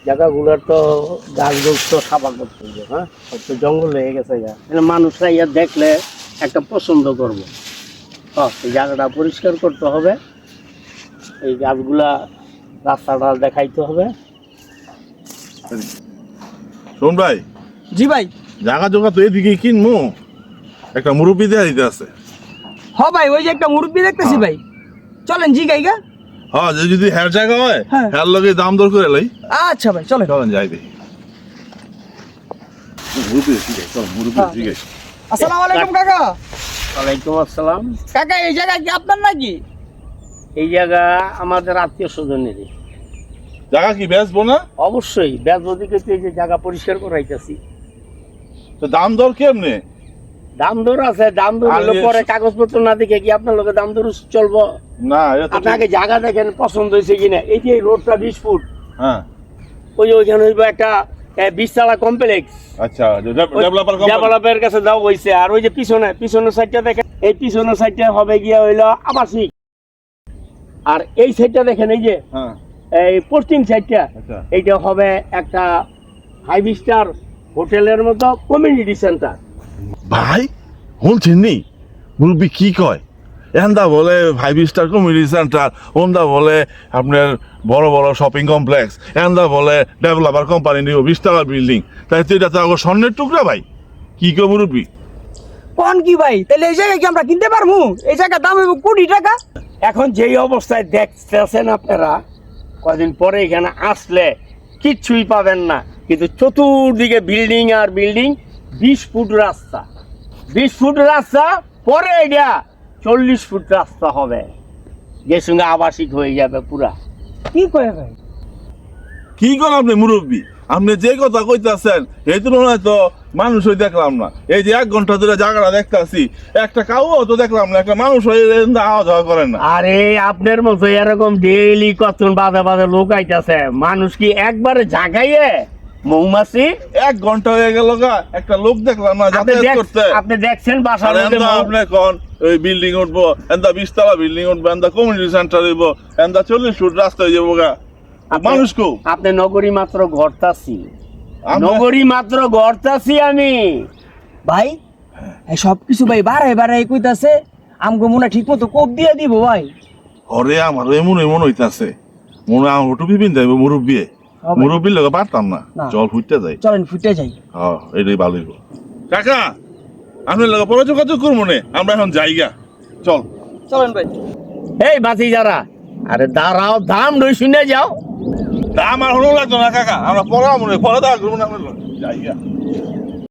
জায়গাগুলোর তো গাছগুলো তো সাফা করতে হবে, হ্যাঁ, সব তো জঙ্গল হয়ে গেছে গা, মানুষরা ইয়া দেখলে একটা পছন্দ করবো। হ্যাঁ, এই জায়গাটা পরিষ্কার করতে হবে, এই গাছগুলা রাস্তাটা দেখাইতে হবে। শোন ভাই, জি ভাই। জায়গা জোগা তো এদিকে কিনবো, একটা মুরব্বী দেয়া দিতে আছে। হ ভাই, ওই যে একটা মুরব্বি দেখতেছি ভাই, চলেন জি গাইগা। হ্যাঁ, যদি হ্যার জায়গা হয় হ্যাঁ। হ্যার লগে দাম দর করে লাই। আচ্ছা ভাই, চলেন। চলেন যাই দেখি। মুরব্বী ঠিক আছে, চল মুরব্বী ঠিক আছে। আসসালামু আলাইকুম কাকা। ওয়ালাইকুম আসসালাম। কাকা এই জায়গা কি আপনার নাকি? এই জায়গা আমাদের আত্মীয় স্বজনেরই। জায়গা কি বেচবো না? অবশ্যই বেচবো দিকে তো এই যে জায়গা পরিষ্কার করাইতেছি। তো দাম দর কেমনে? দাম দর আছে, দাম দর হলো পরে কাগজপত্র না দেখে কি আপনার লোকের দাম দর চলবো? না, এটা তো আপনাকে জায়গা দেখেন পছন্দ হয়েছে কিনা। এই যে রোডটা 20 ফুট, হ্যাঁ। ওই যে ওইখানে হইব একটা 20 তলা কমপ্লেক্স, আচ্ছা, ডেভেলপার কোম্পানি। ডেভেলপারের কাছে দাও হইছে। আর ওই যে পিছনের সাইডটা দেখেন, এই পিছনের সাইডটা হবে গিয়া হইলো আবাসিক। আর এই সাইডটা দেখেন, এই যে হ্যাঁ, এই পশ্চিম সাইডটা, আচ্ছা। এইটা হবে একটা 5 স্টার হোটেলের মতো কমিউনিটি সেন্টার। ভাই শুনছেন নি মুরব্বী কি কয়? এন্দা বলে 5 স্টার কমিউনিটি সেন্টার, ওন্দা বলে আপনার বড় বড় শপিং কমপ্লেক্স, এন্দা বলে ডেভেলপার কোম্পানি নিব 20 টাকার বিল্ডিং। তাই তো এটা তো আগো স্বর্ণের টুকরা ভাই। কি কয় মুরব্বী? কোন কি ভাই, তাহলে এই জায়গা কি আমরা কিনতে পারবো? এই জায়গার দাম হইব কোটি টাকা। এখন যেই অবস্থায় দেখতেছেন আপনারা, কদিন পরে এখানে আসলে কিচ্ছুই পাবেন না, কিন্তু চতুর্দিকে বিল্ডিং আর বিল্ডিং। 20 ফুট রাস্তা, 20 ফুট রাস্তা, পরে এটা 40 ফুট রাস্তা হবে, যে সঙ্গে আবাসিক হয়ে যাবে পুরা। কি কয় ভাই? কি করেন আপনি মুরব্বী? আপনি যে কথা কইতাছেন এই তুলনায় তো মানুষই দেখলাম না। এই যে 1 ঘন্টা ধরে জায়গাটা দেখতাছি, একটা কাউও তো দেখলাম না, একটা মানুষ আওয়া যাওয়া করেন না। আরে আপনার মতো এরকম ডেইলি কত বাধা বাধা লোক আইতাছে, মানুষ কি একবারে জাগাইয়ে মৌমাছি? 1 ঘন্টা হয়ে গেল গা, একটা লোক দেখলাম না যাতায়াত করতে। আপনি দেখছেন বাসার আর মধ্যে এন্দা আপনি কোন ওই বিল্ডিং উঠবো, এন্দা 20 তলা বিল্ডিং উঠবো, এন্দা কমিউনিটি সেন্টার হইব, এন্দা 40 ফুট রাস্তা হয়ে যাবো গা। মানুষ কো আপনি নগরী মাত্র গড়তাছি, আমরা- নগরী মাত্র গড়তাছি আমি। ভাই এই সব কিছু ভাই বাড়াই বাড়াই কইতাছে, আমগো মনে ঠিক মতো কোপ দিয়ে দিব ভাই। ঘরে আমার এমন হইতাছে, মনে আমার টুপি পিনতে হইব মুরব্বী। ভাই। মুরব্বীর লগে পারতাম না, না। জল ফুটতে যাই। চলেন ফুটে যাই। হ্যাঁ, এটাই ভালো হইব। কাকা, আপনার লগে পরে যোগাযোগ করবো নে, আমরা এখন যাইগা। চল। চলেন ভাই। এই বাতি যারা, আরে দাঁড়াও, দাম নই শুনে যাও। দাম আর হলো লাগতো না কাকা, আমরা পরে মনে পরে দেখা করবো না, আমরা যাইগা।